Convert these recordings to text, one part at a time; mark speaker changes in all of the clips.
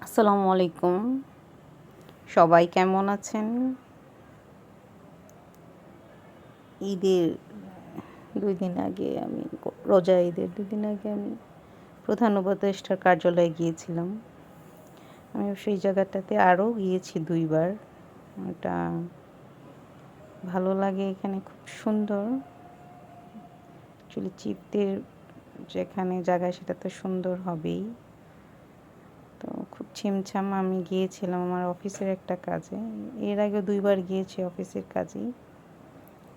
Speaker 1: আসসালামু আলাইকুম। সবাই কেমন আছেন? ঈদের ২ দিন আগে রোজা ঈদের ২ দিন আগে আমি প্রধান উপদেষ্টার কার্যালয়ে গিয়েছিলাম। আমি সেই জায়গাটাতে আরও গিয়েছি ২ বার। ওটা ভালো লাগে, এখানে খুব সুন্দর। অ্যাকচুয়ালি চিফদের যেখানে জায়গা সেটা তো সুন্দর হবেই। তো খুব ছিমছাম। আমি গিয়েছিলাম আমার অফিসের একটা কাজে। এর আগেও ২ বার গিয়েছি অফিসের কাজেই।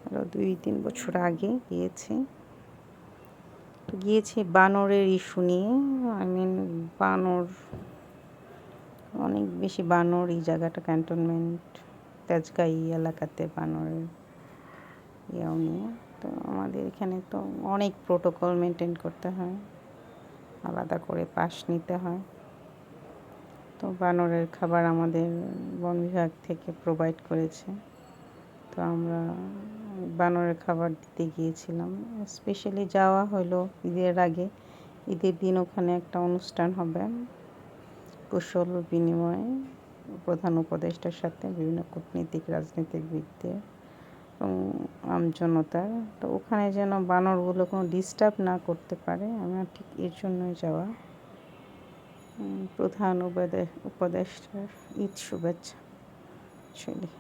Speaker 1: আরও ২-৩ বছর আগে গিয়েছি। তো গিয়েছি বানরের ইস্যু নিয়ে। বানর, অনেক বেশি বানর এই জায়গাটা, ক্যান্টনমেন্ট তেজগাঁও এলাকাতে বানরের নিয়ে। তো আমাদের এখানে তো অনেক প্রোটোকল মেনটেন করতে হয়, আলাদা করে পাস নিতে হয়। তো বানরের খাবার আমাদের বন বিভাগ থেকে প্রোভাইড করেছে। তো আমরা বানরের খাবার দিতে গিয়েছিলাম। স্পেশালি যাওয়া হলো ঈদের আগে। ঈদের দিন ওখানে একটা অনুষ্ঠান হবে কুশল বিনিময়ে প্রধান উপদেষ্টার সাথে বিভিন্ন কূটনীতিক রাজনীতিবিদদের এবং আমজনতার। তো ওখানে যেন বানরগুলো কোনো ডিস্টার্ব না করতে পারে, আমার ঠিক এর জন্যই যাওয়া। প্রধান উপদেষ্টার ঈদ শুভেচ্ছা। অ্যাকচুয়ালি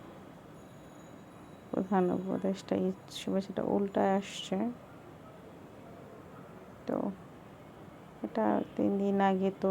Speaker 1: প্রধান উপদেষ্টা ঈদ শুভেচ্ছাটা উল্টায় আসছে। তো এটা ৩ দিন আগে, তো